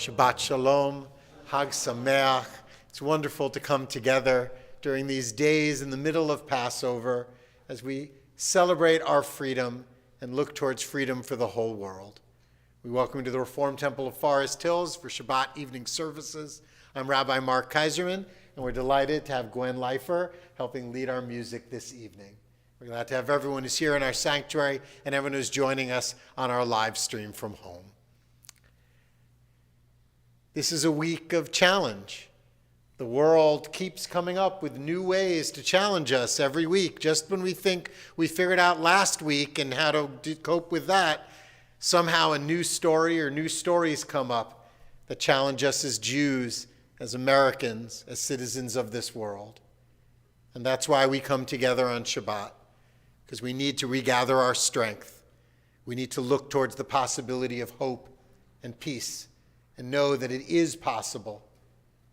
Shabbat Shalom, Hag Sameach. It's wonderful to come together during these days in the middle of Passover as we celebrate our freedom and look towards freedom for the whole world. We welcome you to the Reformed Temple of Forest Hills for Shabbat evening services. I'm Rabbi Mark Kaiserman, and we're delighted to have Gwen Leifer helping lead our music this evening. We're glad to have everyone who's here in our sanctuary and everyone who's joining us on our live stream from home. This is a week of challenge. The world keeps coming up with new ways to challenge us every week. Just when we think we figured out last week and how to cope with that, somehow a new story or new stories come up that challenge us as Jews, as Americans, as citizens of this world. And that's why we come together on Shabbat, because we need to regather our strength. We need to look towards the possibility of hope and peace and know that it is possible.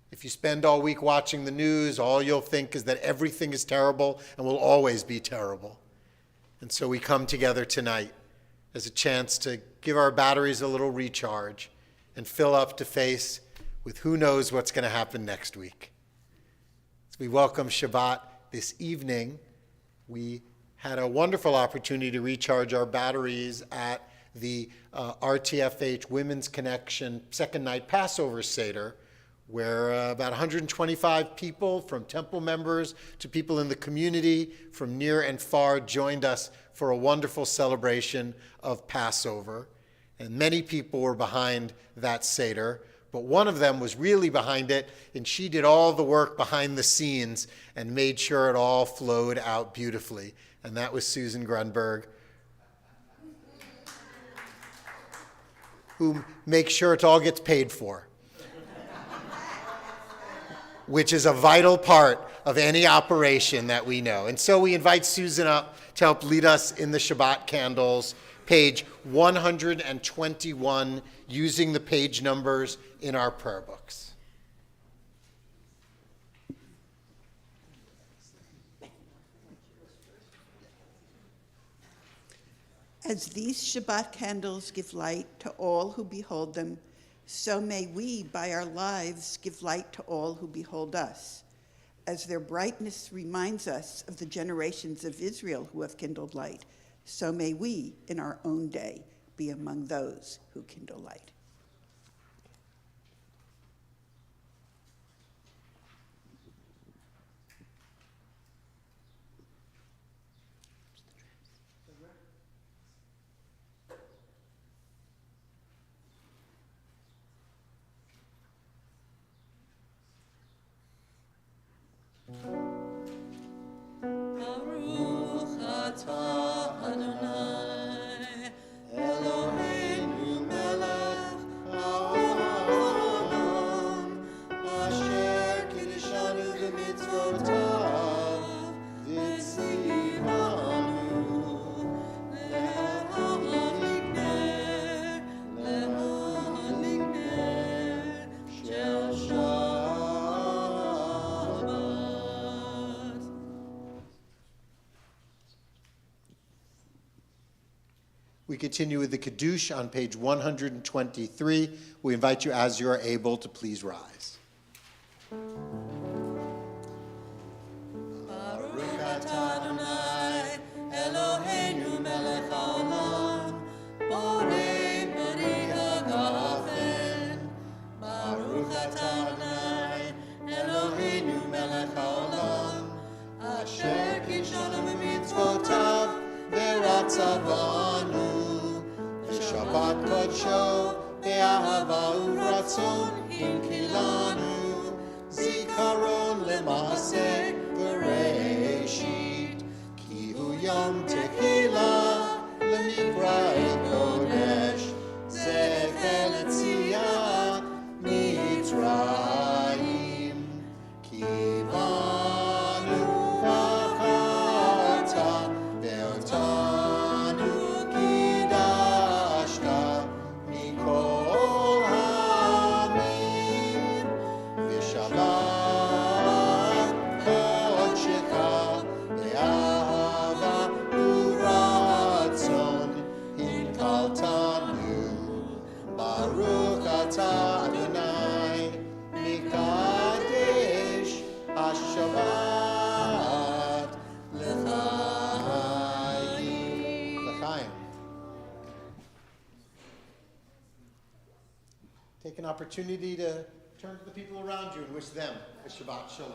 If you spend all week watching the news, all you'll think is that everything is terrible and will always be terrible. And so we come together tonight as a chance to give our batteries a little recharge and fill up to face with who knows what's going to happen next week. As we welcome Shabbat this evening, we had a wonderful opportunity to recharge our batteries at the RTFH Women's Connection second night Passover Seder, where about 125 people, from temple members to people in the community from near and far, joined us for a wonderful celebration of Passover. And many people were behind that Seder, but one of them was really behind it, and she did all the work behind the scenes and made sure it all flowed out beautifully. And that was Susan Grunberg, who makes sure it all gets paid for, which is a vital part of any operation that we know. And so we invite Susan up to help lead us in the Shabbat candles, page 121, using the page numbers in our prayer books. As these Shabbat candles give light to all who behold them, so may we, by our lives, give light to all who behold us. As their brightness reminds us of the generations of Israel who have kindled light, so may we, in our own day, be among those who kindle light. Baruch atah Adonai, Eloheinu melech haolam, asher kiddushanu b'mitzvotav, v'tzivanu, le'adlik ner shel Shabbat. We continue with the Kiddush on page 123. We invite you, as you are able, to please rise. Baruch atah Adonai, Eloheinu melech haolam, borei beriah ha'afen. Baruch atah Adonai, Eloheinu melech haolam, asher kidshanu b'mitzvotav, v'ratzavanu, Shabbat kodsho, be'ahava u'ratzon, hinkilanu, zikaron lema'aseh v'reishit, ki hu yom tehillah, lemikrai kodesh, zecher letziyah mitzrayim, kivanu v'acharta, ve'otanu kidashta, mikol ha'amim, v'shabbat kodshecha, be'ahava take an opportunity to turn to the people around you and wish them a Shabbat Shalom.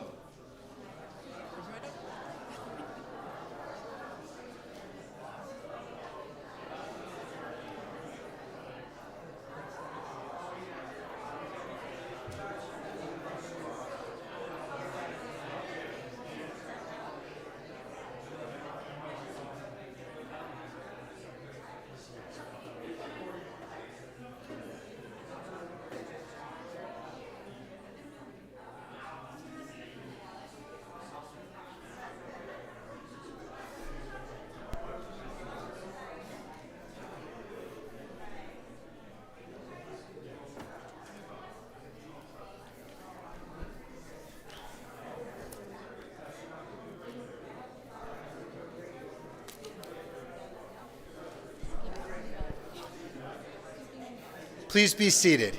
Please be seated.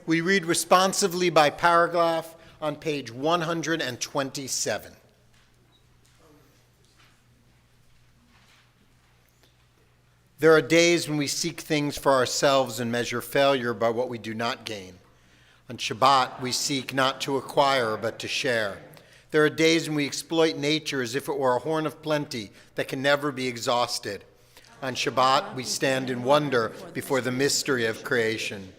We read responsively by paragraph on page 127. There are days when we seek things for ourselves and measure failure by what we do not gain. On Shabbat, we seek not to acquire, but to share. There are days when we exploit nature as if it were a horn of plenty that can never be exhausted. On Shabbat, we stand in wonder before the mystery of creation.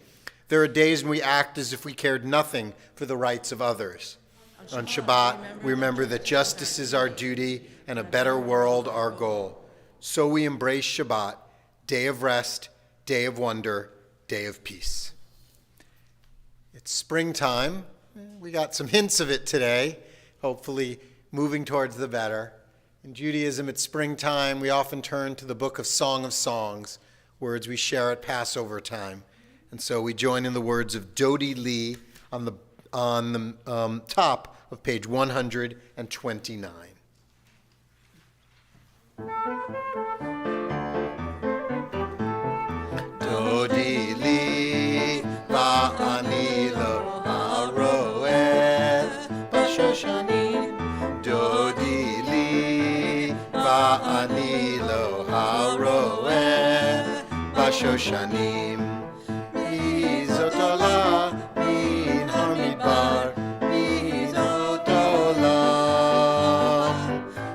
There are days when we act as if we cared nothing for the rights of others. On Shabbat, we remember that justice is our duty and a better world our goal. So we embrace Shabbat, day of rest, day of wonder, day of peace. It's springtime. We got some hints of it today. Hopefully moving towards the better. In Judaism, it's springtime. We often turn to the book of Song of Songs, words we share at Passover time. And so we join in the words of Dodi Lee on the top of page 129. Dodi Lee va'ani lo haroeh b'shoshanim. Dodi Li va'ani lo haroeh b'shoshanim. Mizot ola min hamidbar mizot olam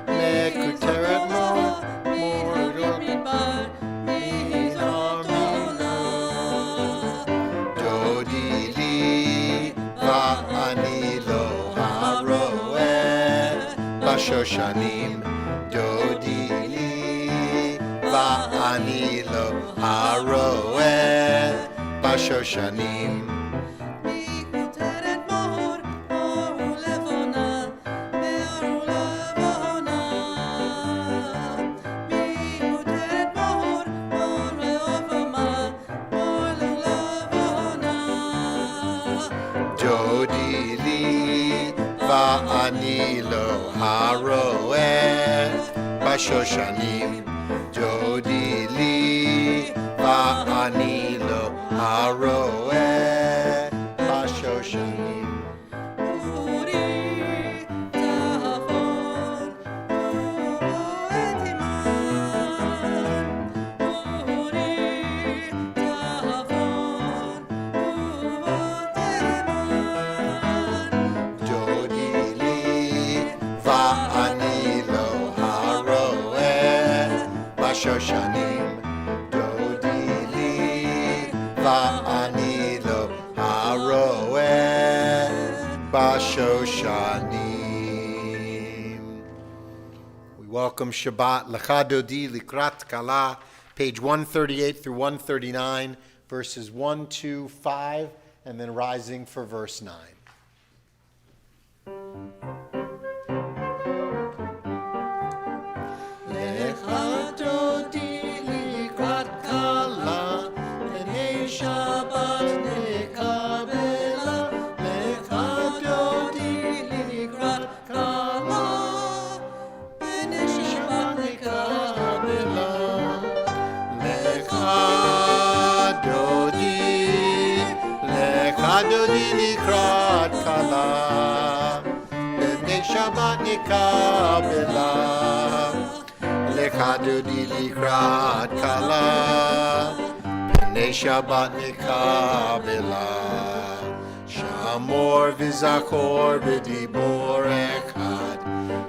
mekuteret mor midbar mizot olam. Dodi Li va'ani lo Shoshanim. Dodi li va'ani lo haroeh b'shoshanim. Dodi li va'ani lo haroeh b'shoshanim. Dodi li va'ani lo haroeh b'shoshanim. Shoshanim. Dodi li va'ani lo haroeh b'shoshanim. We welcome Shabbat. Lecha Dodi likrat kala, page 138 through 139, verses 1, 2, 5, and then rising for verse 9. Shabbat nekabela, lecha dodi likrat kala, b'nei Shabbat nekabela, lecha dodi likrat kala, b'nei Shabbat nekabela. Lecha dodi likrat kala, Pnei Shabbat nikabela. Shamor v'zachor b'dibor echad,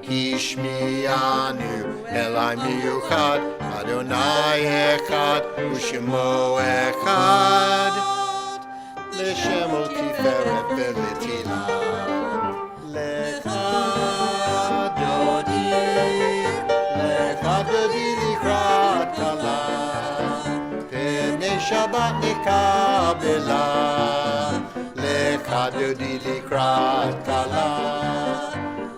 Hishmianu Elai miuchad, Adonai echad, U'shemo echad, L'shemo tiferet v'letila. Lecha dodi likrat kala, Pnei Shabbat nikabela. Lecha dodi likrat kala,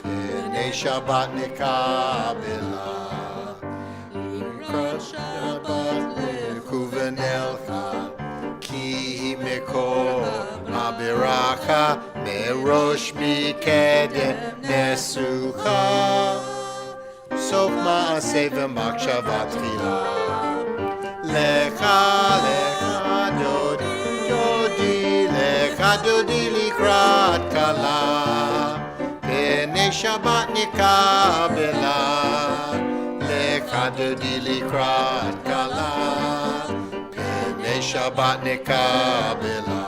Pnei Shabbat nikabela. Likrat Shabbat lekuven elcha, Ki mikol habiracha, Merosh mikedem nesucha, Sof ma'aseh v'machshava tchila. Lecha dodi likrat kala, Pnei Shabbat nikabela. Lecha dodi likrat kala, Pnei Shabbat nikabela.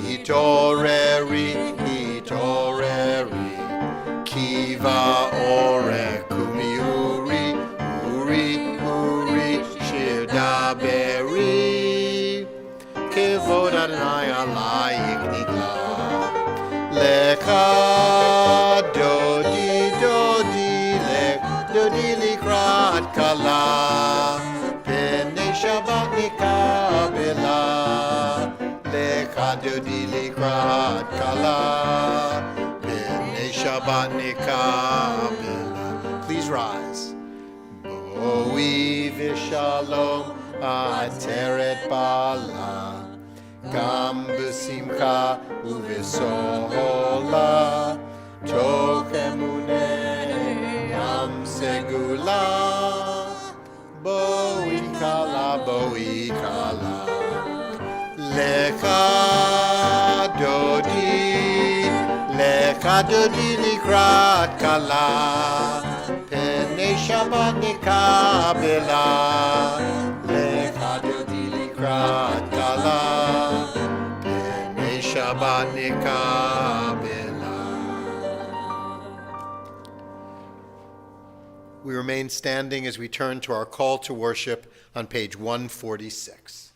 Hitoreri, Kiva orek kumi uri, shir daberi, Kevod Adonai alayik nigla. Lecha dodi likrat kala, Pnei Shabbat nikabela. Lecha dodi likrat kala, Pnei Shabbat nikabela. Please rise. Boi v'shalom ateret bala, Gam b'simcha u'v'sohola, Toch emunei am segula. Boi kala. Lecha dodi likrat kala, Pnei Shabbat nikabela. Lecha dodi likrat kala, Pnei Shabbat nikabela. We remain standing as we turn to our call to worship on page 146.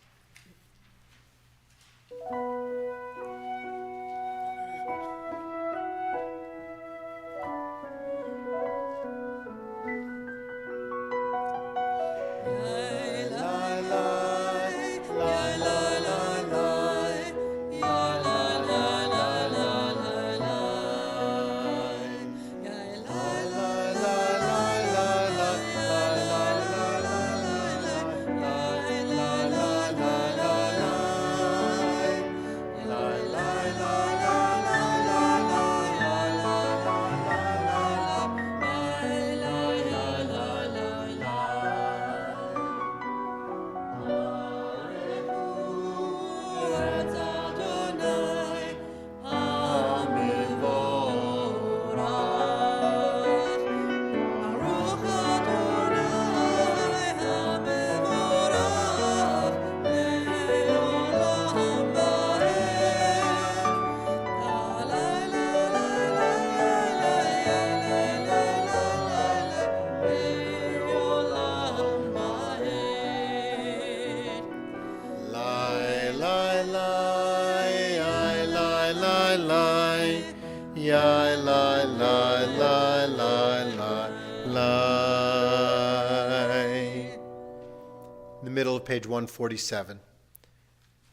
In the middle of page 147.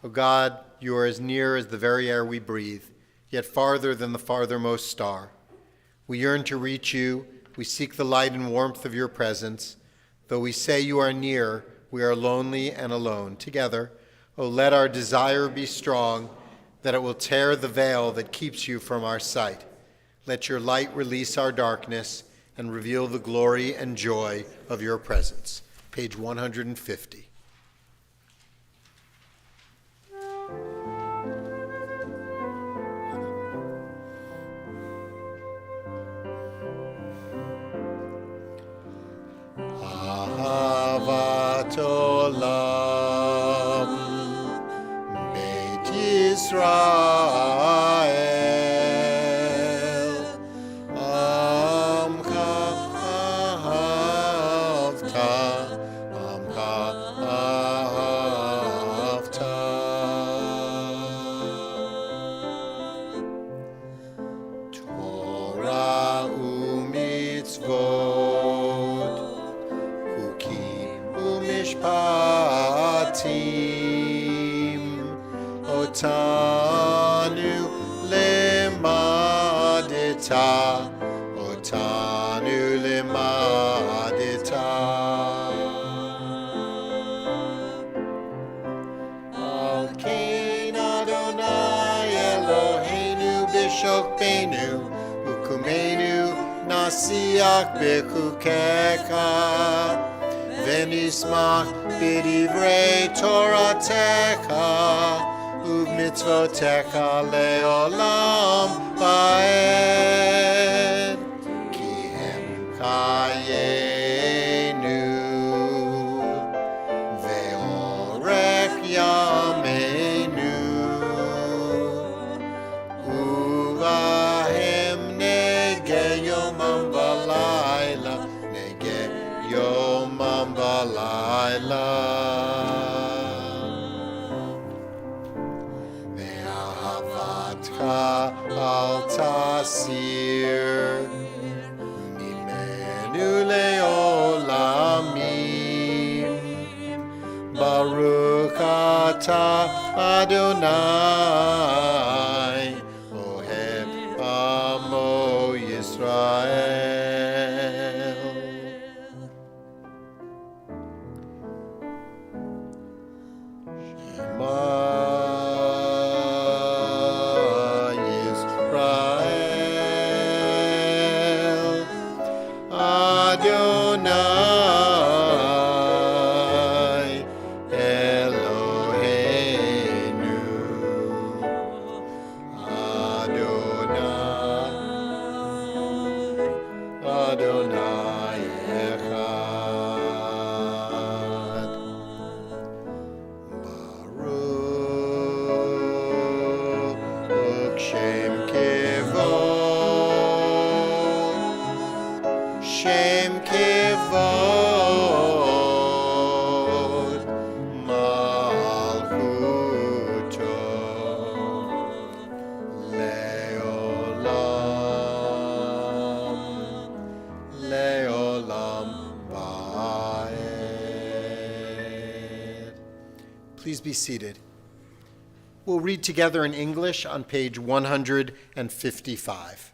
O God, you are as near as the very air we breathe, yet farther than the farthermost star. We yearn to reach you. We seek the light and warmth of your presence. Though we say you are near, we are lonely and alone. Together, O let our desire be strong, that it will tear the veil that keeps you from our sight. Let your light release our darkness and reveal the glory and joy of your presence. Page 150. Yisrael. Amcha ahavta, Amcha ahavta. Torah u'mitzvot, Chukim u'mishpatim, Otanu lemadita, Otanu lemadita. Al Kain Adonai Eloheinu b'shokbeinu, Ukumenu nasiach b'chukecha, V'nismach b'divrei Toratecha, U'mitzvotecha le'olam va'ed, Ki hem chayenu, Ve'orech yameinu, Uvahem nege yomam v'layla, Nege yomam v'layla. Ve'ahavatcha al tasir, Mimenu le'olamim, Baruch atah Adonai, Oheb Amo Yisrael. Shema Yisrael, Adonai Eloheinu, Adonai Echad. Baruch Shem Kevod, Shem Kevod, Malchuto, Le'olam Va'ed. Please be seated. We'll read together in English on page 155.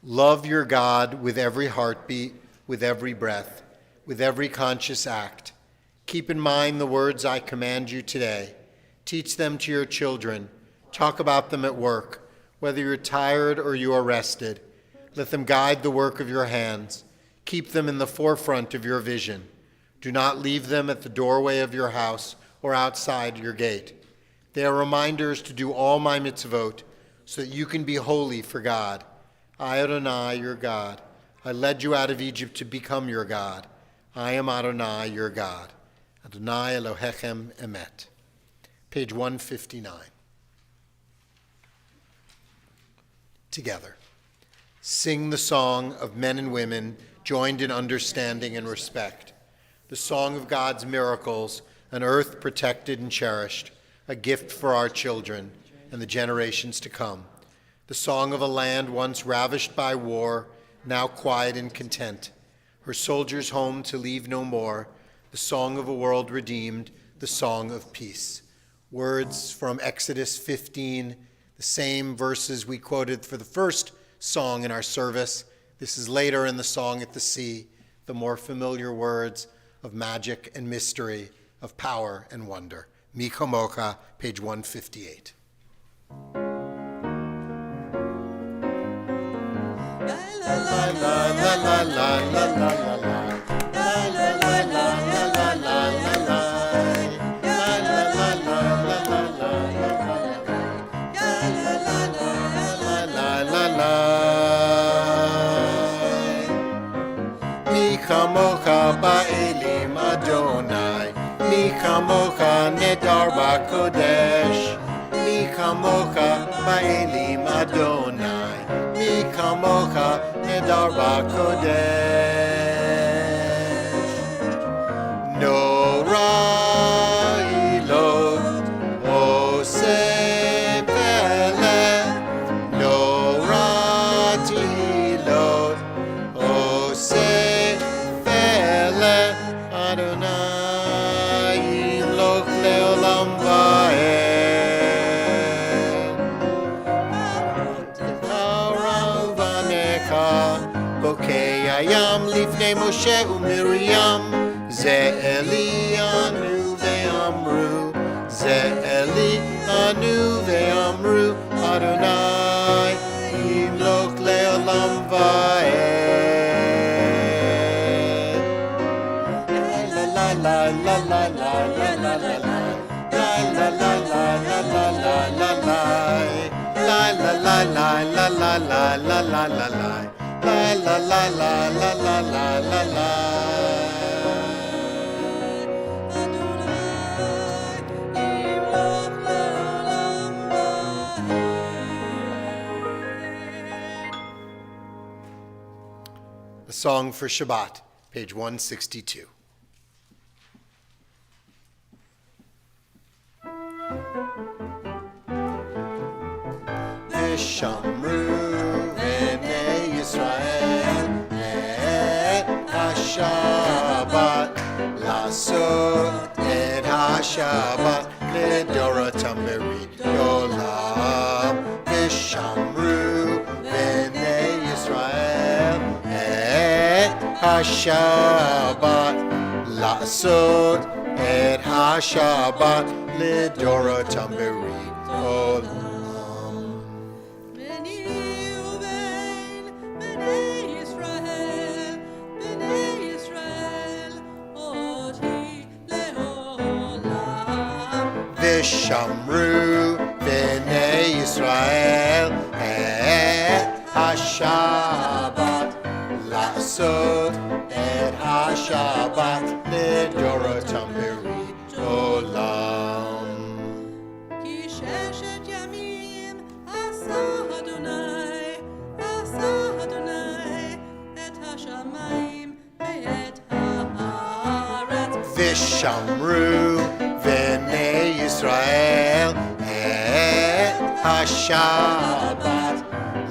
Love your God with every heartbeat, with every breath, with every conscious act. Keep in mind the words I command you today. Teach them to your children. Talk about them at work, whether you're tired or you are rested. Let them guide the work of your hands. Keep them in the forefront of your vision. Do not leave them at the doorway of your house or outside your gate. They are reminders to do all my mitzvot so that you can be holy for God. I, Adonai, your God. I led you out of Egypt to become your God. I am Adonai, your God. Adonai Elohechem Emet. Page 159. Together. Sing the song of men and women joined in understanding and respect. The song of God's miracles, an earth protected and cherished, a gift for our children and the generations to come. The song of a land once ravished by war, now quiet and content, her soldiers home to leave no more, the song of a world redeemed, the song of peace. Words from Exodus 15, the same verses we quoted for the first song in our service. This is later in the song at the sea, the more familiar words of magic and mystery, of power and wonder. Mi Kamocha, page 158. Mi Kamocha ba'elim Adonai, Mi Kamocha nedar b'kodesh. Mi kamocha ba'elim Adonai. Mi kamocha nedar b'kodesh. No ra'ilot oseh peleh. No ra'tilot oseh peleh. Adonai yimloch le'olam va'ed. Ha'ravaneka bokei hayam lifnei Moshe u'Miriam. Ze Eli anu ve'amru. Ze Eli anu ve'amru. Adonai yimloch le'olam va'ed. La la la la la la la la la la. La la la la la la la la la. La la la la la la la la la la la. La la la la la la la la la. A Song for Shabbat, page 162. V'shamru b'nei Yisrael et HaShabbat lasot et HaShabbat ledoratam berit olam. V'shamru b'nei Yisrael et HaShabbat lasot et HaShabbat ledoratam berit olam. V'shamru b'nei Yisrael et HaShabbat lasot et HaShabbat ledoratam berit olam. כי ששת ימים עשה אדוני את השמיים ואת הארץ. V'shamru b'nei Yisrael et HaShabbat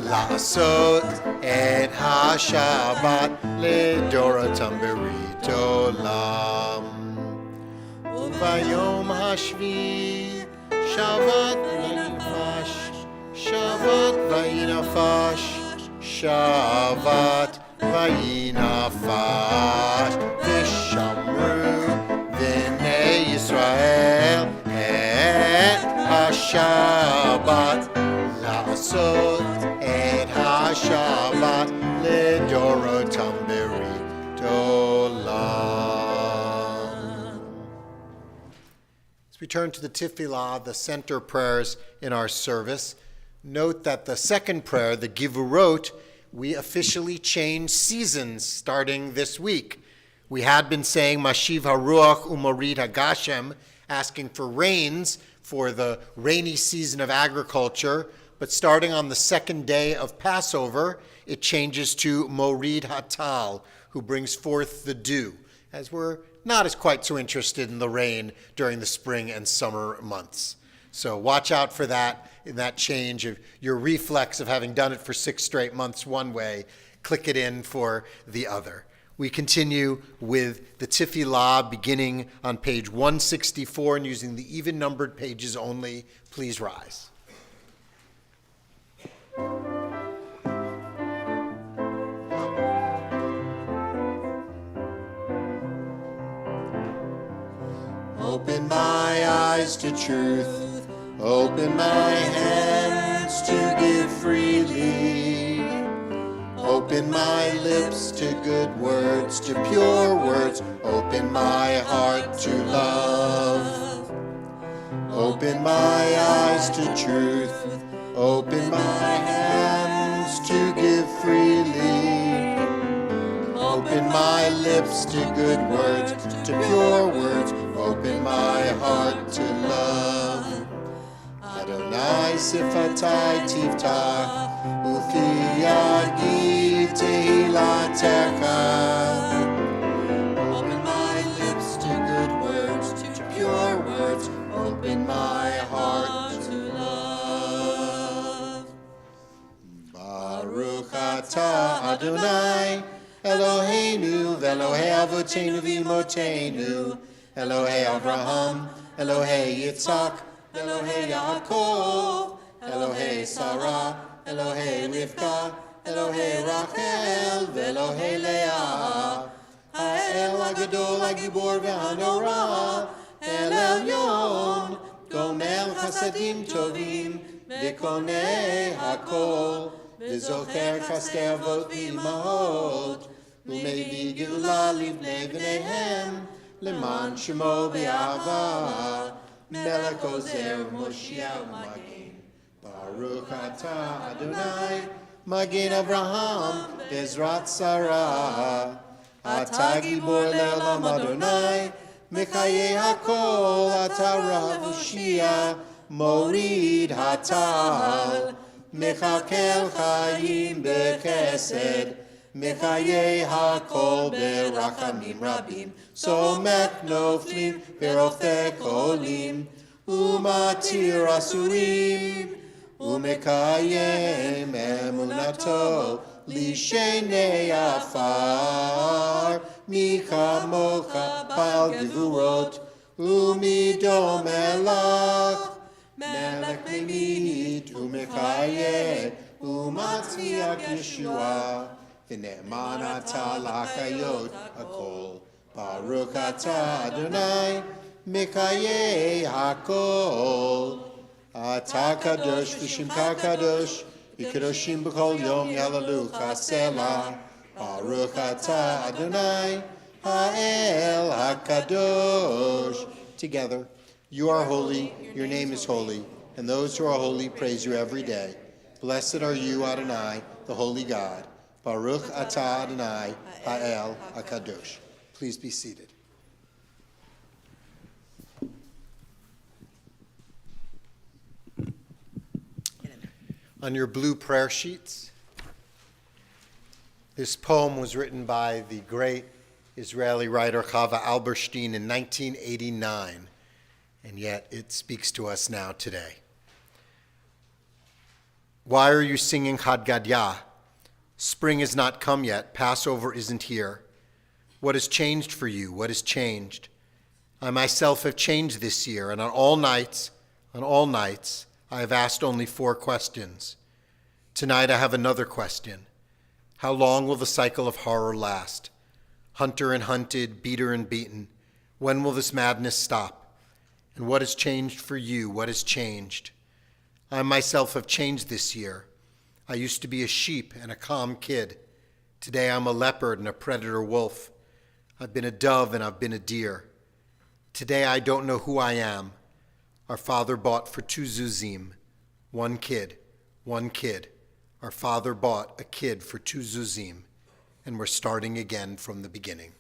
lasot et HaShabbat ledoratam berit olam. Vayom hashvi Shabbat vayinafash. Shabbat vayinafash. Shabbat vayinafash. V'shamru b'nei Yisrael et HaShabbat lasot et HaShabbat ledoratam berit olam. As we turn to the Tefillah, the center prayers in our service, note that the second prayer, the Givurot, we officially changed seasons starting this week. We had been saying Mashiv HaRuach Umorid HaGashem, asking for rains for the rainy season of agriculture, but starting on the second day of Passover, it changes to Morid HaTal, who brings forth the dew, as we're not as quite so interested in the rain during the spring and summer months. So watch out for that, in that change of your reflex of having done it for 6 straight months one way, click it in for the other. We continue with the Tefillah beginning on page 164 and using the even-numbered pages only. Please rise. Open my eyes to truth, open my hands to give freely. Open my lips to good words, to pure words. Open my heart to love. Open my eyes to truth. Open my hands to give freely. Open my lips to good words, to pure words. Open open my heart to love. Adonai sifatai tiftach, ufi yadi tehilatecha. Open my lips to good words, to pure words. Open my heart to love. Baruch atah Adonai, Eloheinu ve'Elohei avotenu v'imotenu, Elohei Avraham, Elohei Yitzhak, Elohei Yaakov, Elohei Sarah, Elohei Rivka, Elohei Rachel, ve'Elohei Leah. Ha'el ha'gadol ha'gibor ve'hanora, El Elyon, gomel chasadim tovim, v'konei hakol, v'zocher chasdei avot v'imahot, u'mevi geula livnei b'neihem, leman shemo be'ahava, melech ozer Moshiach Magen. Baruch atah Adonai, Magen Avraham, Bezrat Sarah. Atah gibor le'olam Adonai, Mechayei hakol, atah rav ushia, morid hatal, mechakel chayim bechesed, mechayei hakol berachamim rabim, somek noflim berofek olim, umatir asurim, umekayem emunato, lishenei afar, michamocha bal gevurot, umidom elach, melech memit, umechayeh, umatziach Yeshua, v'ne'eman atah l'hakayot hakol, Baruch atah Adonai, mechayeh hakol, atah kadosh v'shimcha kadosh, v'kadoshim b'kol yom yalalucha selah, Baruch atah Adonai, ha'el hakadosh. Together, you are holy, your name is holy, and those who are holy praise you every day. Blessed are you, Adonai, the holy God. Baruch atah Adonai, ha'el hakadosh. Please be seated. On your blue prayer sheets, this poem was written by the great Israeli writer Chava Alberstein in 1989, and yet it speaks to us now today. Why are you singing Chad Gadya? Spring has not come yet. Passover isn't here. What has changed for you? What has changed? I myself have changed this year, and on all nights, I have asked only 4 questions. Tonight I have another question. How long will the cycle of horror last? Hunter and hunted, beater and beaten. When will this madness stop? And what has changed for you? What has changed? I myself have changed this year. I used to be a sheep and a calm kid. Today I'm a leopard and a predator wolf. I've been a dove and I've been a deer. Today I don't know who I am. Our father bought for 2 zuzim. One kid. Our father bought a kid for 2 zuzim, and we're starting again from the beginning.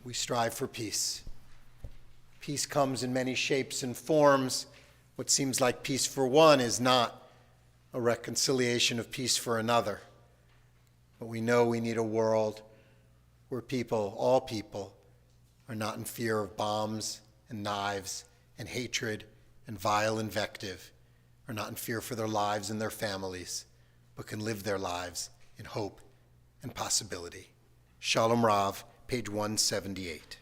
We strive for peace. Peace comes in many shapes and forms. What seems like peace for one is not a reconciliation of peace for another. But we know we need a world where people, all people, are not in fear of bombs and knives and hatred and vile invective, are not in fear for their lives and their families, but can live their lives in hope and possibility. Shalom Rav, page 178.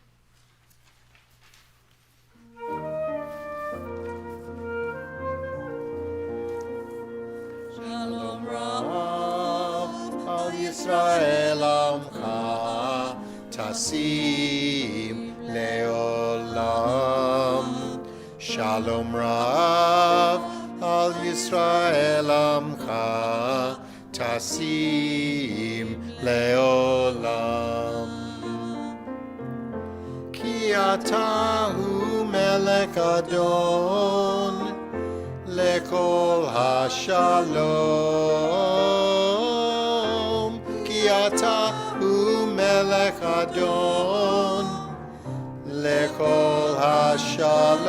Shalom Rav, Al Yisrael Amcha, Tasim Leolam. Shalom Rav, Al Yisrael Amcha, Tasim Leolam. Ki ata hu melech adon, lekol hashalom. Ki ata hu melech adon, Bechol HaShalom,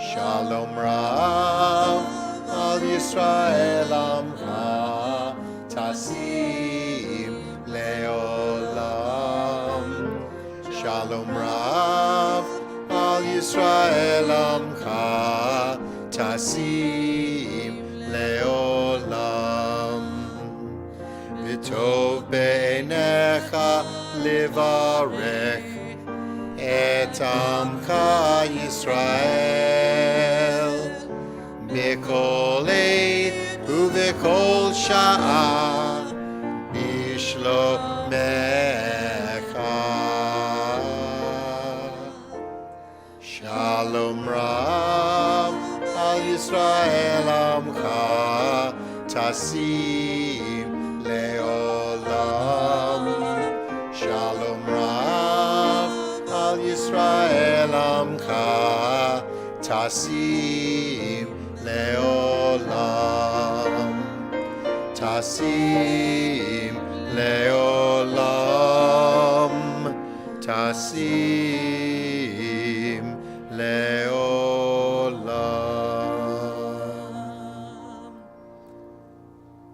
Shalom Rav al Yisrael Amcha, Tasim Leolam. Shalom Rav al Yisrael Amcha, Tasim Leolam. V'tov be'enecha levarech et Amcha Yisrael b'kol eit u'b'kol sha'a b'shlomecha. Shalom Rav al Yisrael Amcha Tasim Leolam. Shalom Rav al Yisrael Amcha Tasim Leolam. Tasim Leolam. Tasim Leolam.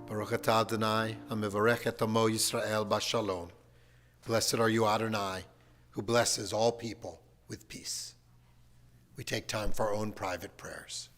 Baruch atah Adonai, hamivarech et amo Yisrael b'shalom. Blessed are you, Adonai, who blesses all people with peace. We take time for our own private prayers.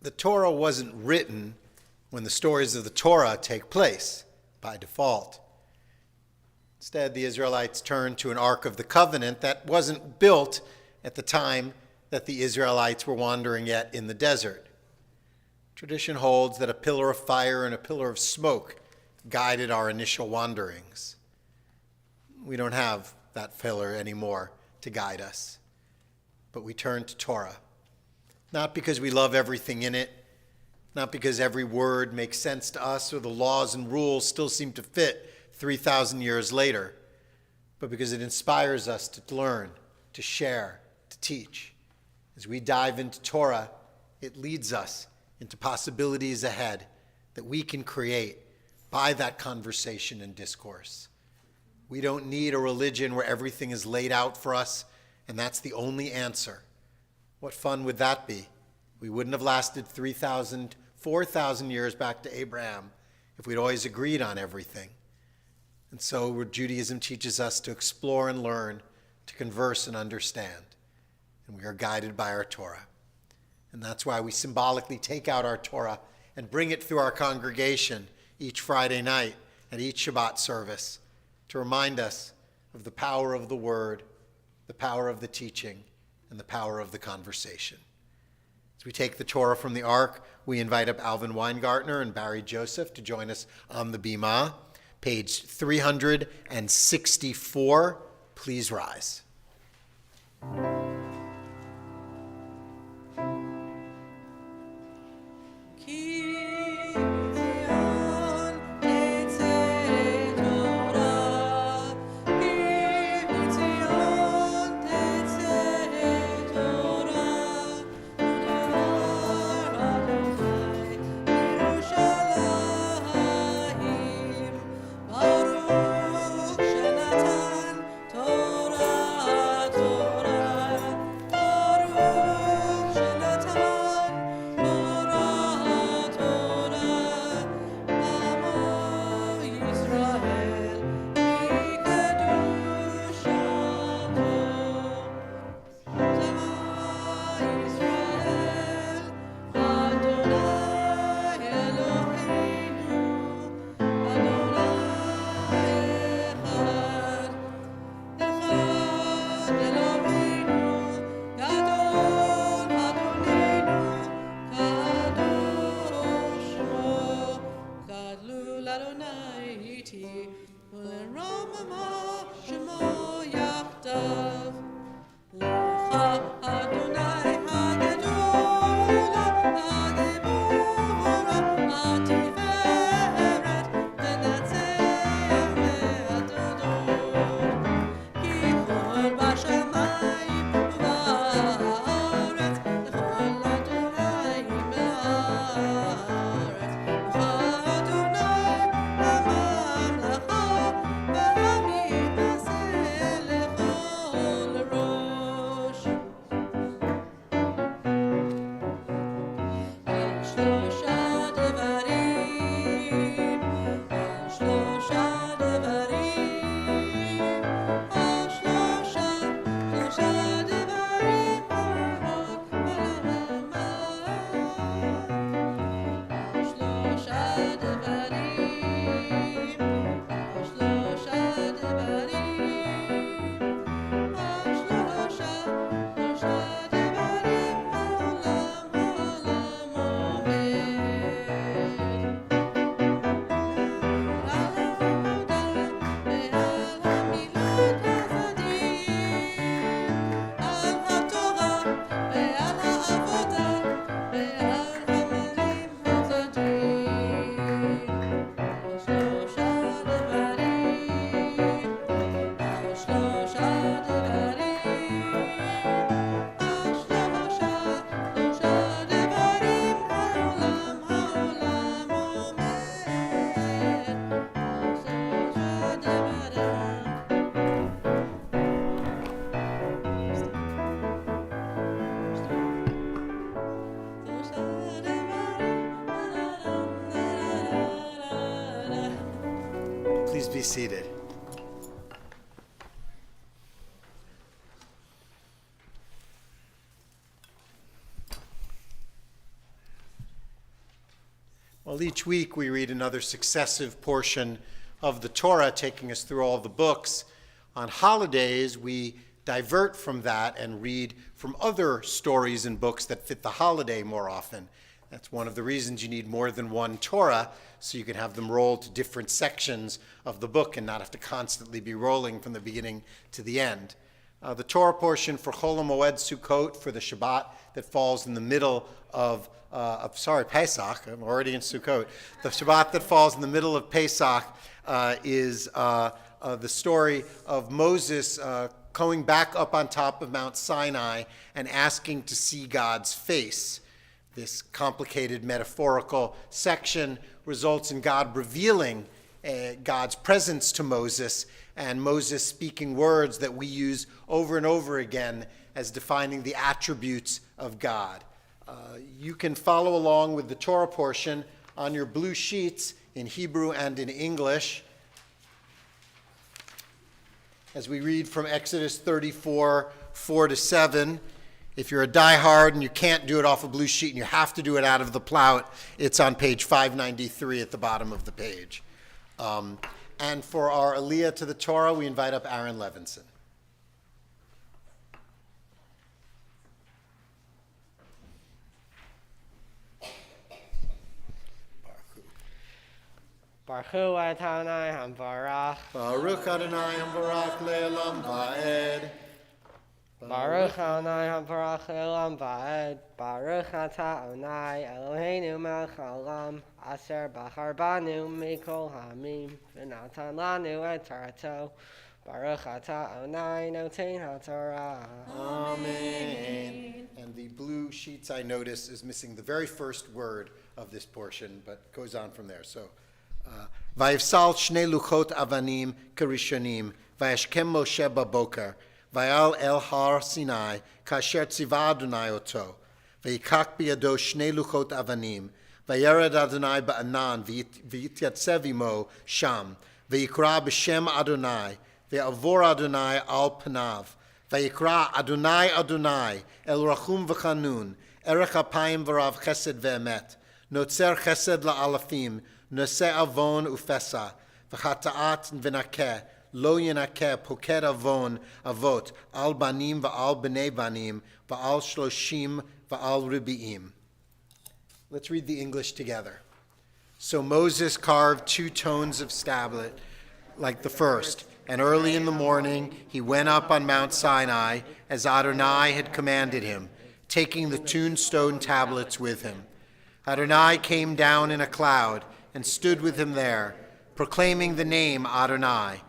The Torah wasn't written when the stories of the Torah take place by default. Instead, the Israelites turned to an Ark of the Covenant that wasn't built at the time that the Israelites were wandering yet in the desert. Tradition holds that a pillar of fire and a pillar of smoke guided our initial wanderings. We don't have that pillar anymore to guide us, but we turn to Torah. Not because we love everything in it, not because every word makes sense to us or the laws and rules still seem to fit 3,000 years later, but because it inspires us to learn, to share, to teach. As we dive into Torah, it leads us into possibilities ahead that we can create by that conversation and discourse. We don't need a religion where everything is laid out for us and that's the only answer. What fun would that be? We wouldn't have lasted 3,000, 4,000 years back to Abraham if we'd always agreed on everything. And so Judaism teaches us to explore and learn, to converse and understand. And we are guided by our Torah. And that's why we symbolically take out our Torah and bring it through our congregation each Friday night at each Shabbat service to remind us of the power of the Word, the power of the teaching, and the power of the conversation. As we take the Torah from the Ark, we invite up Alvin Weingartner and Barry Joseph to join us on the Bima. Page 364. Please rise. Please be seated. Well, each week we read another successive portion of the Torah, taking us through all the books. On holidays, we divert from that and read from other stories and books that fit the holiday more often. That's one of the reasons you need more than one Torah, so you can have them roll to different sections of the book and not have to constantly be rolling from the beginning to the end. The Torah portion for Chol HaMoed Sukkot, for the Shabbat that falls in the middle of Pesach. I'm already in Sukkot. The Shabbat that falls in the middle of Pesach is the story of Moses going back up on top of Mount Sinai and asking to see God's face. This complicated metaphorical section results in God revealing God's presence to Moses, and Moses speaking words that we use over and over again as defining the attributes of God. You can follow along with the Torah portion on your blue sheets in Hebrew and in English as we read from Exodus 34, 4-7. If you're a diehard and you can't do it off a blue sheet and you have to do it out of the Plout, it's on page 593 at the bottom of the page. And for our Aliyah to the Torah, we invite up Aaron Levinson. Baruch Hu Adonai Hamvarach. Baruch Adonai Barak Le'olam Va'ed. Baruch Adonai Hamvarach Le'olam Va'ed. Baruch Ata Adonai Eloheinu Melech Haolam Asher Bachar Banu Mikol Hamim V'natan Lanu Et Torato. Baruch Ata Adonai Noten HaTorah. Amen. And the blue sheets I notice is missing the very first word of this portion, but goes on from there. So, Vayivsal Shnei Luchot Avanim Kirishonim, Vayashkem Moshe Baboker, Vayal El Har Sinai, Kasher Tziva Adonai Oto, Vayikak Biyado Shnei Luchot Avanim, Vayered Adonai Ba'anan, V'yityatzev Imo Sham, Vayikra B'Shem Adonai, V'Avor Adonai Al Panav, Vayikra Adonai Adonai, El Rachum V'Chanun, Erech Apayim V'Rav Chesed V'Emet, Notzer Chesed La'alafim, Noseh Avon Ufesa, V'Chata'at V'Nakeh, Lo Yenakeh, Poked Avon Avot, Al Banim V'Al B'nei Banim, V'Al Shloshim V'Al Ribi'im. Let's read the English together. So Moses carved 2 tones of stablet like the first, and early in the morning he went up on Mount Sinai as Adonai had commanded him, taking the 2 stone tablets with him. Adonai came down in a cloud and stood with him there, proclaiming the name Adonai.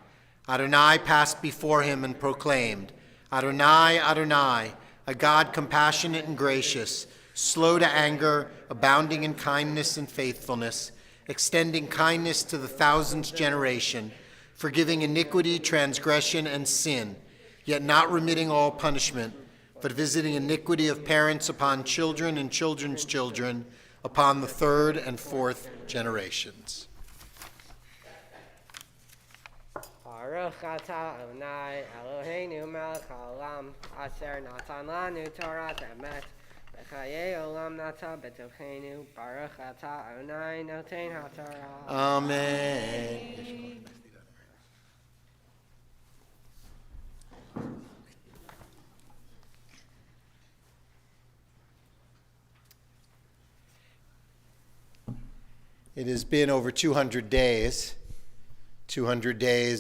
Adonai passed before him and proclaimed, Adonai, Adonai, a God compassionate and gracious, slow to anger, abounding in kindness and faithfulness, extending kindness to the 1000th generation, forgiving iniquity, transgression, and sin, yet not remitting all punishment, but visiting iniquity of parents upon children and children's children, upon the 3rd and 4th generations. Baruch Ata Adonai Eloheinu Melech Haolam Asher Natan Lanu Torat Emet V'chayei Olam Nata B'tochenu Baruch Ata Adonai Noten HaTorah. Amen. It has been over 200 days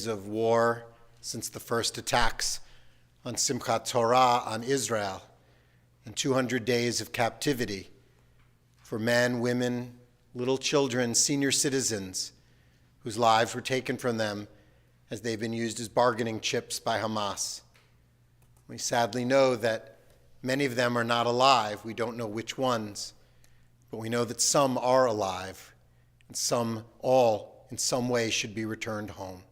of war since the first attacks on Simchat Torah on Israel, and 200 days of captivity for men, women, little children, senior citizens whose lives were taken from them as they've been used as bargaining chips by Hamas. We sadly know that many of them are not alive. We don't know which ones, but we know that some are alive, and some, all, in some way should be returned home.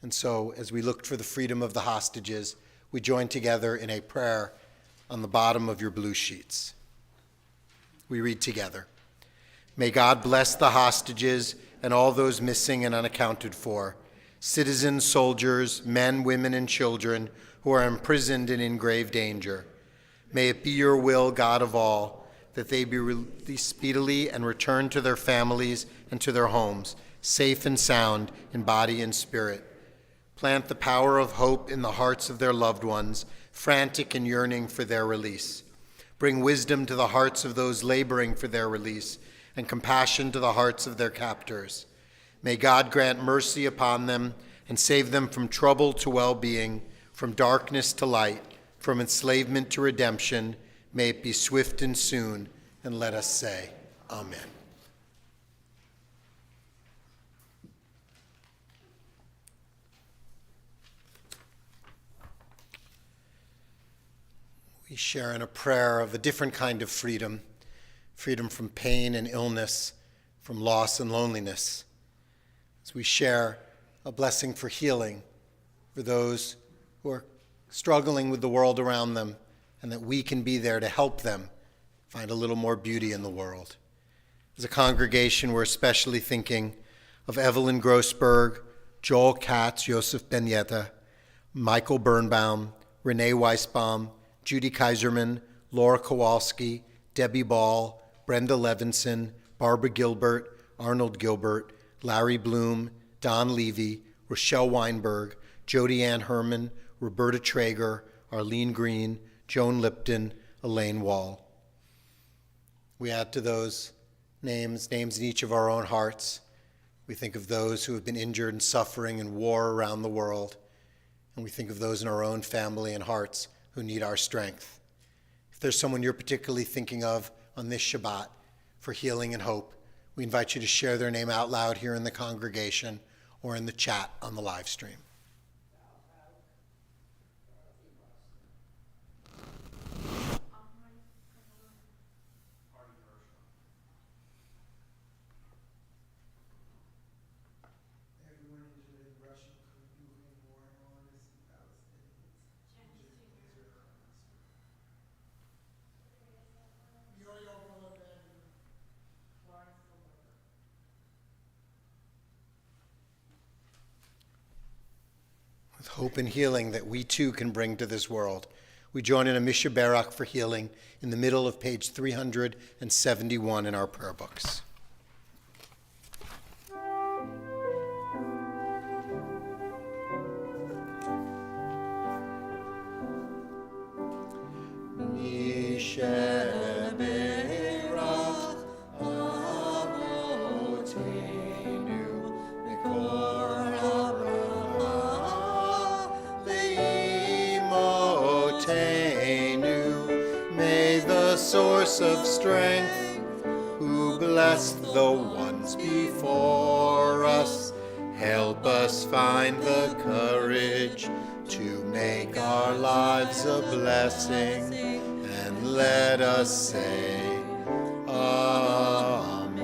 And so, as we looked for the freedom of the hostages, we joined together in a prayer on the bottom of your blue sheets. We read together. May God bless the hostages and all those missing and unaccounted for, citizens, soldiers, men, women, and children who are imprisoned and in grave danger. May it be your will, God of all, that they be released speedily and return to their families and to their homes, safe and sound in body and spirit. Plant the power of hope in the hearts of their loved ones, frantic and yearning for their release. Bring wisdom to the hearts of those laboring for their release, and compassion to the hearts of their captors. May God grant mercy upon them and save them from trouble to well-being, from darkness to light, from enslavement to redemption. May it be swift and soon, and let us say, Amen. We share in a prayer of a different kind of freedom, freedom from pain and illness, from loss and loneliness. As we share a blessing for healing for those who are struggling with the world around them, and that we can be there to help them find a little more beauty in the world. As a congregation, we're especially thinking of Evelyn Grossberg, Joel Katz, Yosef Ben Yetta, Michael Birnbaum, Renee Weisbaum, Judy Kaiserman, Laura Kowalski, Debbie Ball, Brenda Levinson, Barbara Gilbert, Arnold Gilbert, Larry Bloom, Don Levy, Rochelle Weinberg, Jody Ann Herman, Roberta Traeger, Arlene Green, Joan Lipton, Elaine Wall. We add to those names in each of our own hearts. We think of those who have been injured and suffering in war around the world. And we think of those in our own family and hearts who need our strength. If there's someone you're particularly thinking of on this Shabbat for healing and hope, we invite you to share their name out loud here in the congregation or in the chat on the live stream. With hope and healing that we too can bring to this world, we join in a Misha Barak for healing in the middle of page 371 in our prayer books. May the source of strength, who blessed the ones before us, help us find the courage to make our lives a blessing, and let us say, Amen.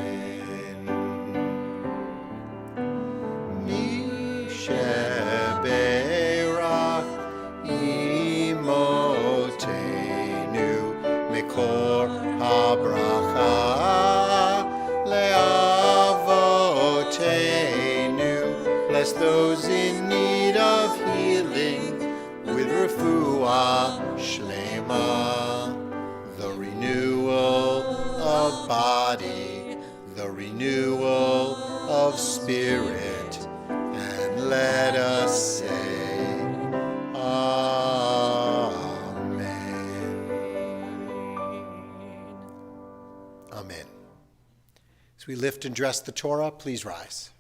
Misheberach imotenu mikor habracha leavotenu. Bless those in need of healing with refuah shlema, the renewal of body, the renewal of spirit, and let us say, Amen. Amen. As we lift and dress the Torah, please rise.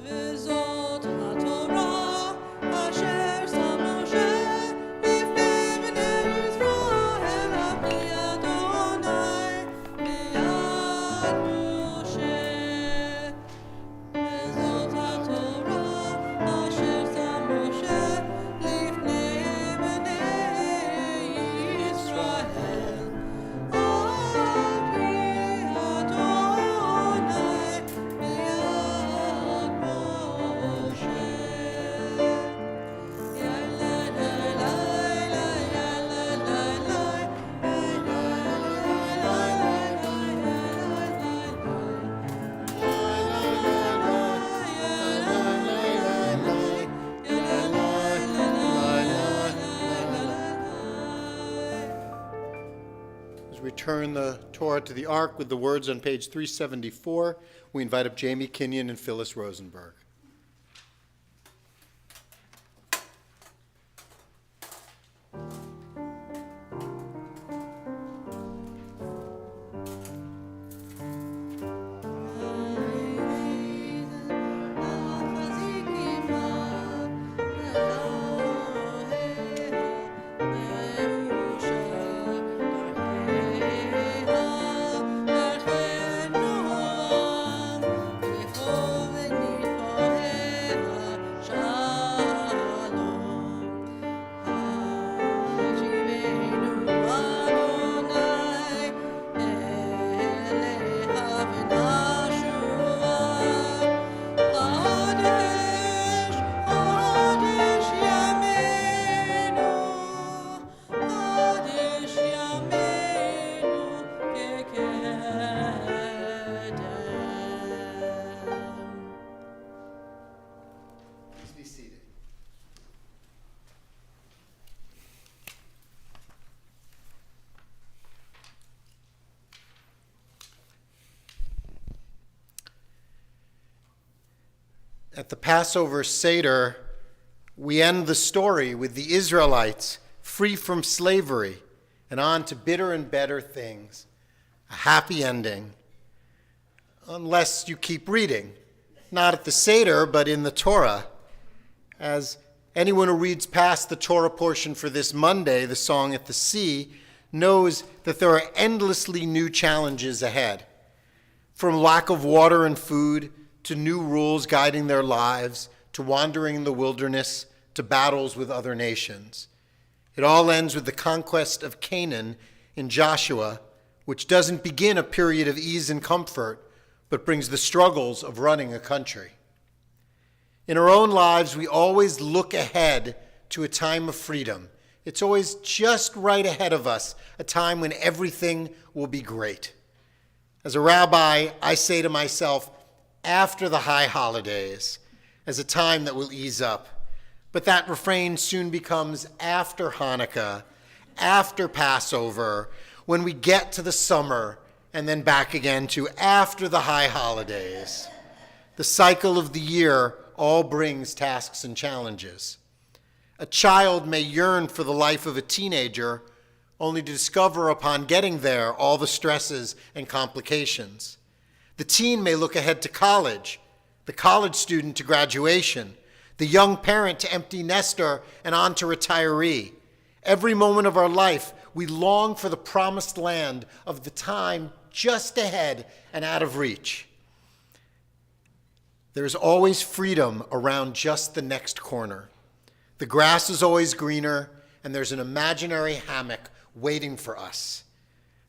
וזאת התורה אשר שם משה לפני בני ישראל על פי אדוני ביד משה. וזאת התורה אשר שם משה לפני בני ישראל על פי אדוני ביד משה. As we turn the Torah to the Ark with the words on page 374, we invite up Jamie Kenyon and Phyllis Rosenberg. Please be seated. At the Passover Seder, we end the story with the Israelites free from slavery and on to bitter and better things, a happy ending, unless you keep reading, not at the Seder, but in the Torah. As anyone who reads past the Torah portion for this Monday, the Song at the Sea, knows that there are endlessly new challenges ahead. From lack of water and food, to new rules guiding their lives, to wandering in the wilderness, to battles with other nations. It all ends with the conquest of Canaan in Joshua, which doesn't begin a period of ease and comfort, but brings the struggles of running a country. In our own lives, we always look ahead to a time of freedom. It's always just right ahead of us, a time when everything will be great. As a rabbi, I say to myself, after the high holidays, as a time that will ease up. But that refrain soon becomes after Hanukkah, after Passover, when we get to the summer, and then back again to after the high holidays. The cycle of the year all brings tasks and challenges. A child may yearn for the life of a teenager, only to discover upon getting there all the stresses and complications. The teen may look ahead to college, the college student to graduation, the young parent to empty nester and on to retiree. Every moment of our life, we long for the promised land of the time just ahead and out of reach. There's always freedom around just the next corner. The grass is always greener, and there's an imaginary hammock waiting for us.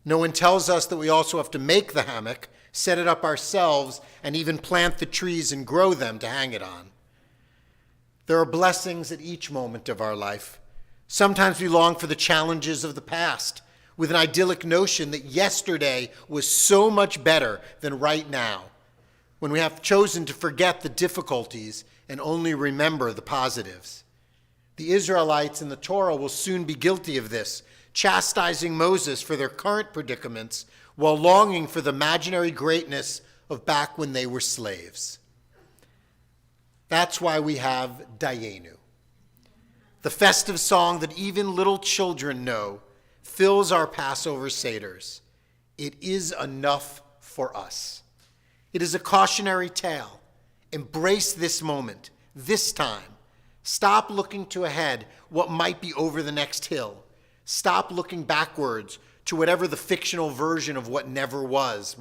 No one tells us that we also have to make the hammock, set it up ourselves, and even plant the trees and grow them to hang it on. There are blessings at each moment of our life. Sometimes we long for the challenges of the past, with an idyllic notion that yesterday was so much better than right now, when we have chosen to forget the difficulties and only remember the positives. The Israelites in the Torah will soon be guilty of this, chastising Moses for their current predicaments while longing for the imaginary greatness of back when they were slaves. That's why we have Dayenu, the festive song that even little children know fills our Passover Seders. It is enough for us. It is a cautionary tale. Embrace this moment, this time. Stop looking to ahead, what might be over the next hill. Stop looking backwards to whatever the fictional version of what never was.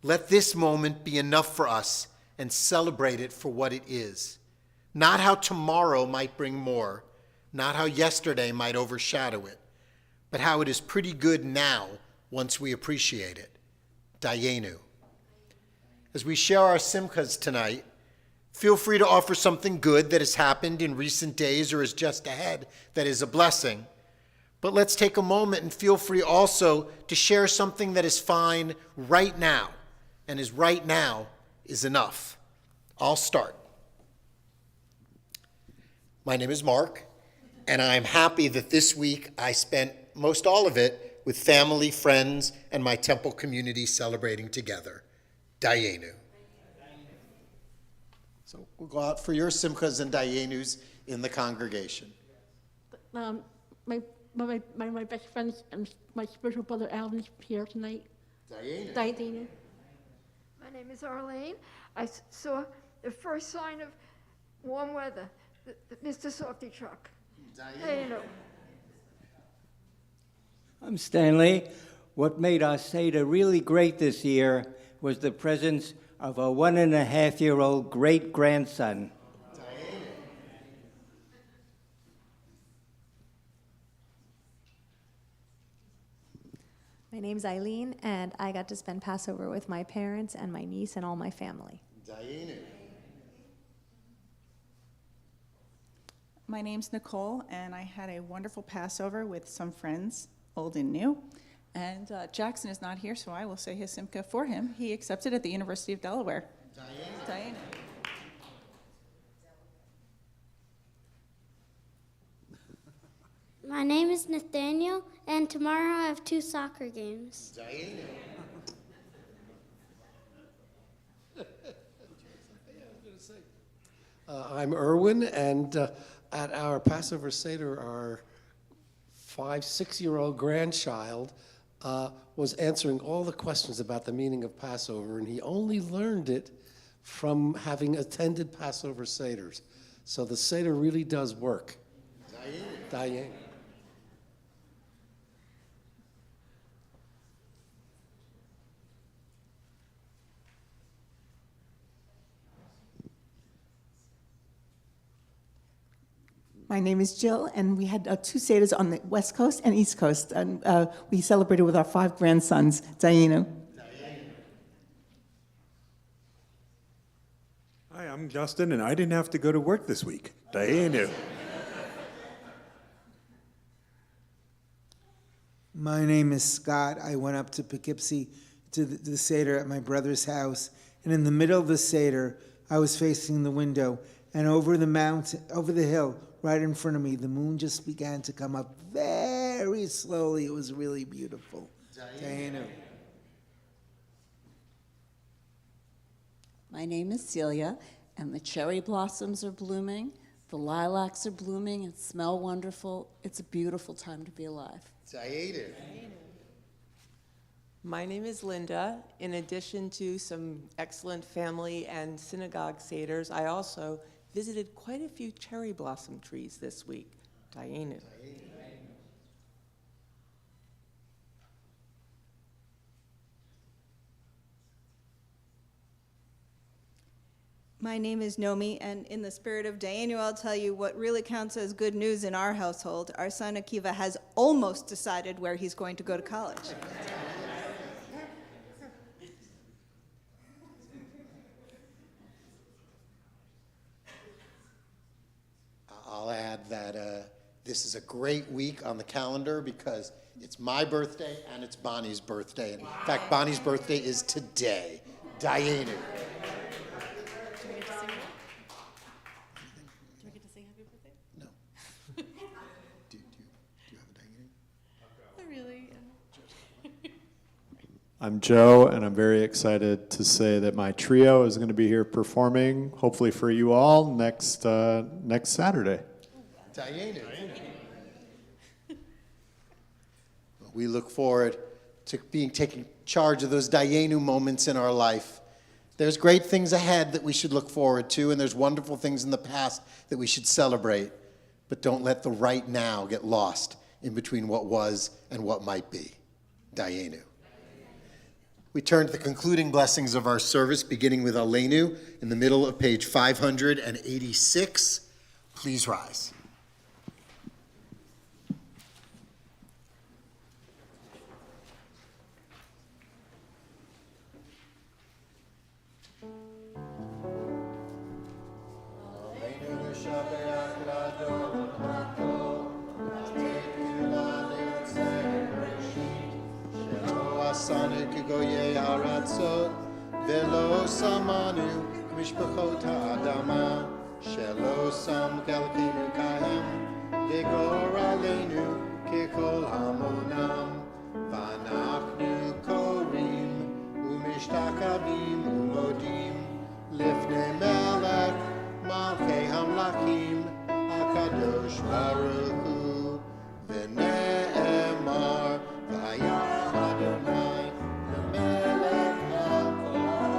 Let this moment be enough for us and celebrate it for what it is. Not how tomorrow might bring more, not how yesterday might overshadow it, but how it is pretty good now once we appreciate it. Dayenu. As we share our simchas tonight, feel free to offer something good that has happened in recent days or is just ahead that is a blessing. But let's take a moment and feel free also to share something that is fine right now, and is right now is enough. I'll start. My name is Mark, and I'm happy that this week I spent most all of it with family, friends, and my temple community celebrating together. Dayenu. So we'll go out for your simchas and dayenus in the congregation. My best friends and my spiritual brother Alvin's here tonight. Dayenu. Dayenu. My name is Arlene. I saw the first sign of warm weather, the Mr. Softy truck. You know. I'm Stanley. What made our Seder really great this year was the presence of a 1.5-year-old great-grandson. My name's Eileen, and I got to spend Passover with my parents and my niece and all my family. Dayenu. My name's Nicole, and I had a wonderful Passover with some friends, old and new. And Jackson is not here, so I will say his simcha for him. He accepted at the University of Delaware. Dayenu. My name is Nathaniel, and tomorrow I have 2 soccer games. I'm Erwin, and at our Passover Seder, our 5, 6-year-old grandchild was answering all the questions about the meaning of Passover, and he only learned it from having attended Passover Seders. So the Seder really does work. Diane. My name is Jill, and we had 2 Seders on the West Coast and East Coast, and we celebrated with our 5 grandsons. Dayenu. Hi, I'm Justin, and I didn't have to go to work this week. Dayenu. My name is Scott. I went up to Poughkeepsie to the Seder at my brother's house, and in the middle of the Seder, I was facing the window, and over the mountain, over the hill, right in front of me, the moon just began to come up very slowly. It was really beautiful. Dayenu. My name is Celia, and the cherry blossoms are blooming, the lilacs are blooming, and smell wonderful. It's a beautiful time to be alive. Dayenu. My name is Linda. In addition to some excellent family and synagogue seders, I also visited quite a few cherry blossom trees this week. Dayenu. My name is Nomi, and in the spirit of Dayenu, I'll tell you what really counts as good news in our household. Our son Akiva has almost decided where he's going to go to college. I'll add that this is a great week on the calendar because it's my birthday and it's Bonnie's birthday. In fact, Bonnie's birthday is today. Dayenu. Do we get to sing it? Do we get to sing happy birthday? No. Do you have a Dayenu? Not really. I'm Joe, and I'm very excited to say that my trio is going to be here performing, hopefully for you all, next Saturday. Dayenu. We look forward to taking charge of those Dayenu moments in our life. There's great things ahead that we should look forward to, and there's wonderful things in the past that we should celebrate. But don't let the right now get lost in between what was and what might be. Dayenu. We turn to the concluding blessings of our service, beginning with Aleinu in the middle of page 586. Please rise. goyei haratzot, velo samanu mishpachot ha'adama, shelo sam kelkenu kahem, v'gor aleinu kekol hamonam, v'anachnu korim, u'mishtakavim u'modim, lifnei melech, malkei hamlakim, HaKadosh Baruch Hu, v'ne'emar, v'haya Adonai, v'melech al kol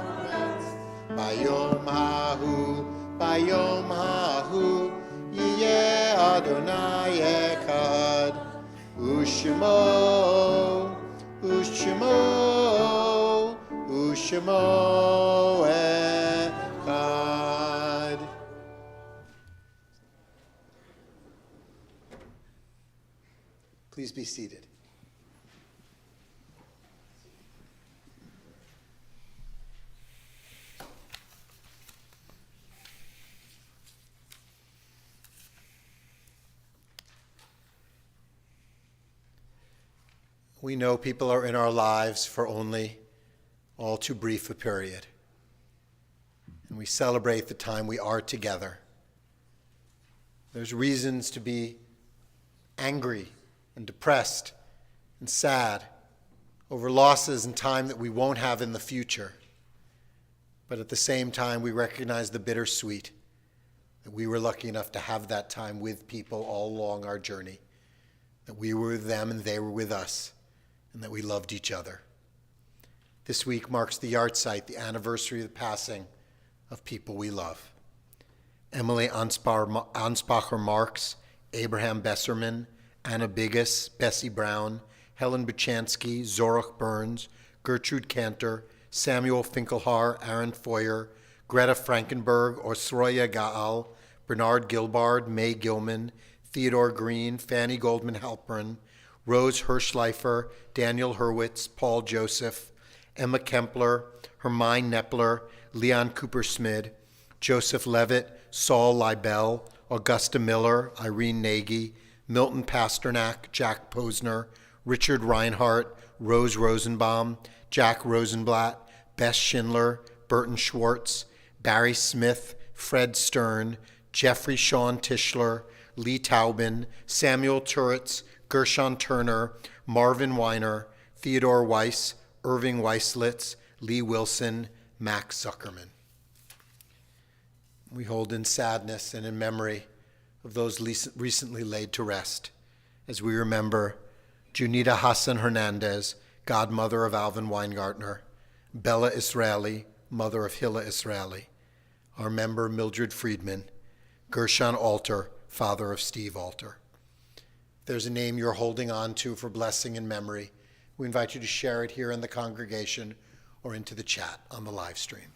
haaretz. Bayom hahu, yiyeh Adonai echad, u'shemo echad. Please be seated. We know people are in our lives for only all too brief a period. And we celebrate the time we are together. There's reasons to be angry and depressed and sad over losses and time that we won't have in the future. But at the same time, we recognize the bittersweet that we were lucky enough to have that time with people all along our journey. that we were with them and they were with us, and that we loved each other. This week marks the yahrzeit, the anniversary of the passing of people we love. Emily Ansbacher Marks, Abraham Besserman, Anna Biggis, Bessie Brown, Helen Buchansky, Zorach Burns, Gertrude Cantor, Samuel Finkelhar, Aaron Foyer, Greta Frankenberg, Osroya Gaal, Bernard Gilbard, May Gilman, Theodore Green, Fanny Goldman Halpern, Rose Hirschleifer, Daniel Hurwitz, Paul Joseph, Emma Kempler, Hermine Nepler, Leon Cooper-Smid, Joseph Levitt, Saul Leibel, Augusta Miller, Irene Nagy, Milton Pasternak, Jack Posner, Richard Reinhardt, Rose Rosenbaum, Jack Rosenblatt, Bess Schindler, Burton Schwartz, Barry Smith, Fred Stern, Jeffrey Sean Tischler, Lee Taubin, Samuel Turitz, Gershon Turner, Marvin Weiner, Theodore Weiss, Irving Weislitz, Lee Wilson, Max Zuckerman. We hold in sadness and in memory of those recently laid to rest, as we remember Junita Hassan Hernandez, godmother of Alvin Weingartner, Bella Israeli, mother of Hilla Israeli, our member Mildred Friedman, Gershon Alter, father of Steve Alter. If there's a name you're holding on to for blessing and memory, we invite you to share it here in the congregation or into the chat on the live stream.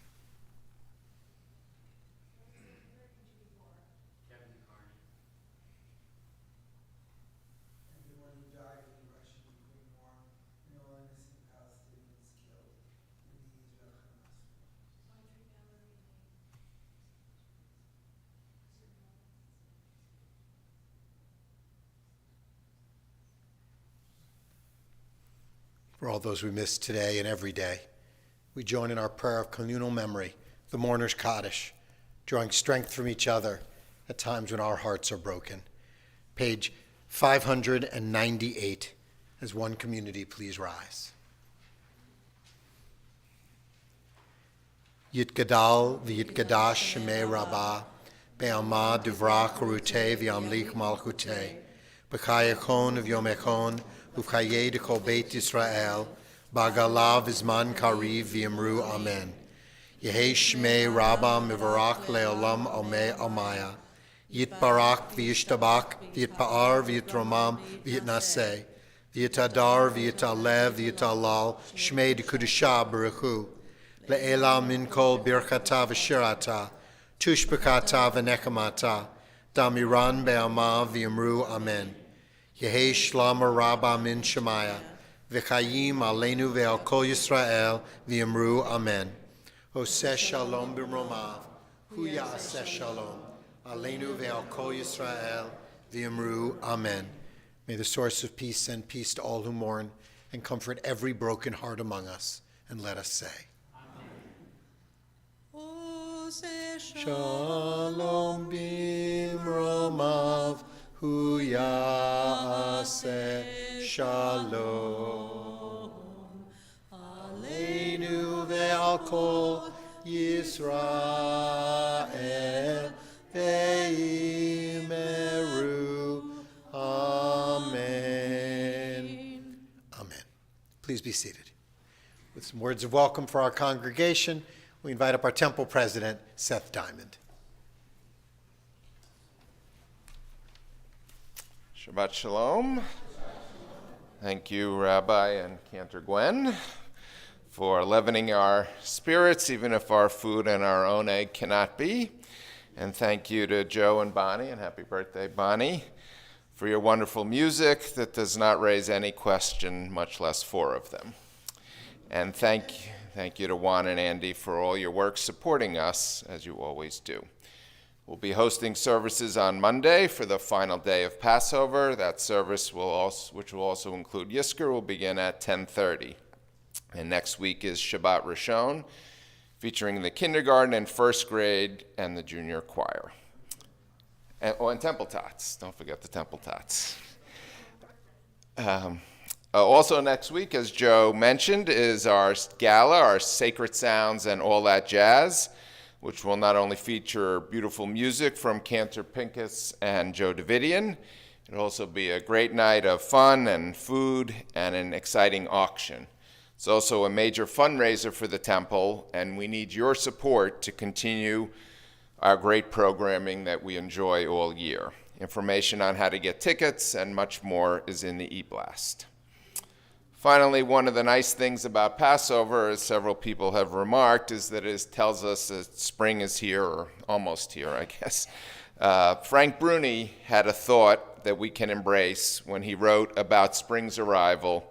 For all those we miss today and every day, we join in our prayer of communal memory, the Mourner's Kaddish, drawing strength from each other at times when our hearts are broken. Page 598, as one community, please rise. Yitgadal v'yitgadash shemei rabbah, be'alma divra korutei v'yamlik malchutei, b'chayachon v'yomechon, Ufchaye de Kol Beit Yisrael, Bagalav Izman Kariv V'Yamru Amen. Yehi Shmei Rabba Mivarach Le'olam Omei Amaya. Yitbarak V'Yishtabak V'Yitpa'ar V'Yitromam V'Yitnaseh. V'Yitadar V'Yitalev V'Yitalal Shmei de Kudusha Baruchu. Le'ela Min Kol Birchata V'Shirata. Tushbekata V'Nekamata. Damiran Be'ama V'Yamru Amen. Yehi Shlama Rabba Min Shemaya, V'chayim Aleinu Ve'al Kol Yisrael, V'yamru Amen. Oseh Shalom B'Romav, Hu Ya'aseh Shalom, Aleinu Ve'al Kol Yisrael, V'yamru Amen. May the source of peace send peace to all who mourn and comfort every broken heart among us. And let us say, Oseh Shalom B'Romav, Hu Ya'aseh Shalom Aleinu ve'al kol Yisrael ve'imeru Amen. Amen. Please be seated. With some words of welcome for our congregation, we invite up our temple president, Seth Diamond. Shabbat Shalom. Thank you, Rabbi and Cantor Gwen, for leavening our spirits, even if our food and our own egg cannot be. And thank you to Joe and Bonnie, and happy birthday, Bonnie, for your wonderful music that does not raise any question, much less four of them. And thank you to Juan and Andy for all your work supporting us, as you always do. We'll be hosting services on Monday for the final day of Passover. That service, which will also include Yizkor, will begin at 10:30. And next week is Shabbat Rishon, featuring the kindergarten and first grade and the junior choir. And Temple Tots. Don't forget the Temple Tots. Also next week, as Joe mentioned, is our gala, our Sacred Sounds and All That Jazz, which will not only feature beautiful music from Cantor Pincus and Joe Davidian, It'll also be a great night of fun and food and an exciting auction. It's also a major fundraiser for the temple, and we need your support to continue our great programming that we enjoy all year. Information on how to get tickets and much more is in the e-blast. Finally, one of the nice things about Passover, as several people have remarked, is that it tells us that spring is here, or almost here, I guess. Frank Bruni had a thought that we can embrace when he wrote about spring's arrival.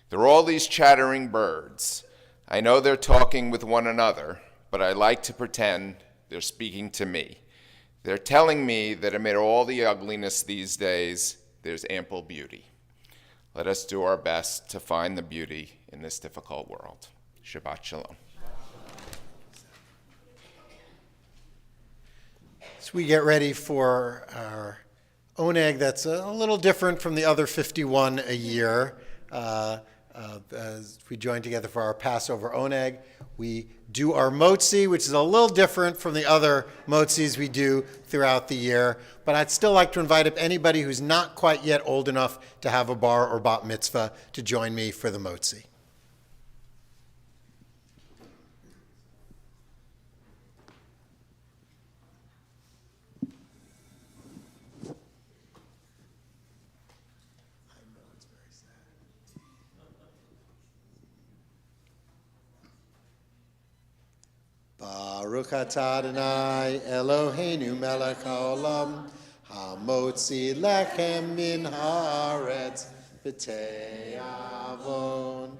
There are all these chattering birds. I know they're talking with one another, but I like to pretend they're speaking to me. They're telling me that amid all the ugliness these days, there's ample beauty. Let us do our best to find the beauty in this difficult world. Shabbat Shalom. As we get ready for our oneg, that's a little different from the other 51 a year. As we join together for our Passover oneg, we do our motzi, which is a little different from the other motzis we do throughout the year. But I'd still like to invite up anybody who's not quite yet old enough to have a bar or bat mitzvah to join me for the motzi. Baruch atah Adonai Eloheinu melech haolam hamotzi lechem min haaretz b'tei avon.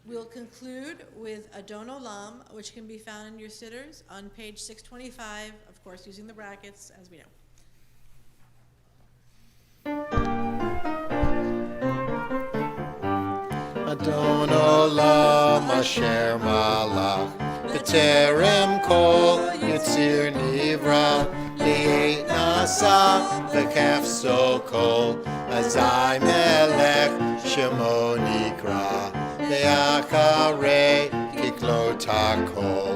We'll conclude with Adon Olam, which can be found in your sitters on page 625, of course, using the brackets, as we know. Adon Olam Asher Malach B'terem Kol Yitzir Nivra Li'et Nasa V'kef Sokol Azai Melech Shemo Nikra Ve'acharei Kiklot HaKol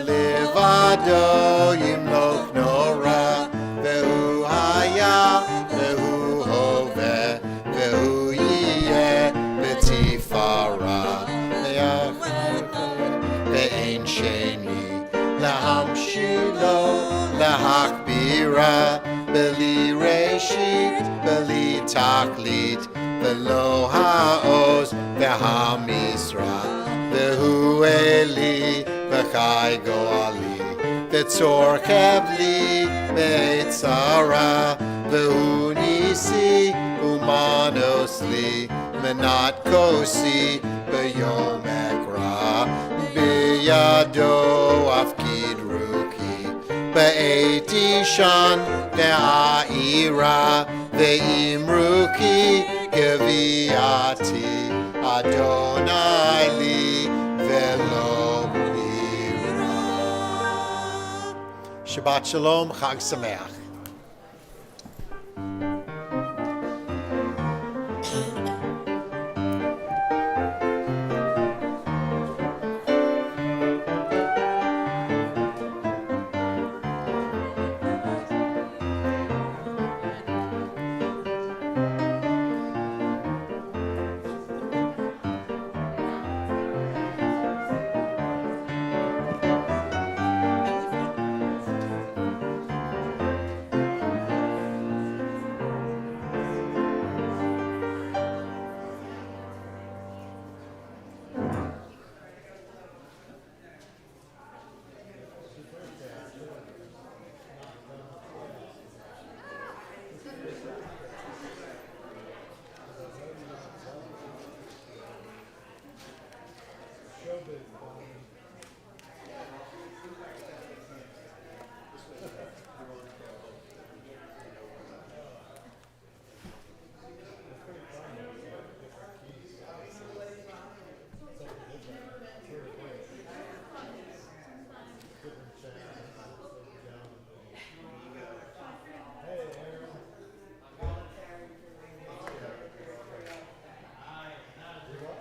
Livado Yimlok Nora Ve'hu Haya Ve'hu Hoveh Ve'hu Yiyeh B'tifara Ve'ein Sheni Lahamshilo Lahakbira Beli Reshit Beli Taklit V'lo ha'oz v'ha'misra v'hu eli v'chai go'ali v'tzor kevli v'etzara v'hu nisi umanos li menat kosi b'yom ekra b'yado afkid ruki b'eit ishan ve'a'ira ve'imruki Geviati Adonai li velo ira. Shabbat Shalom, Chag Sameach.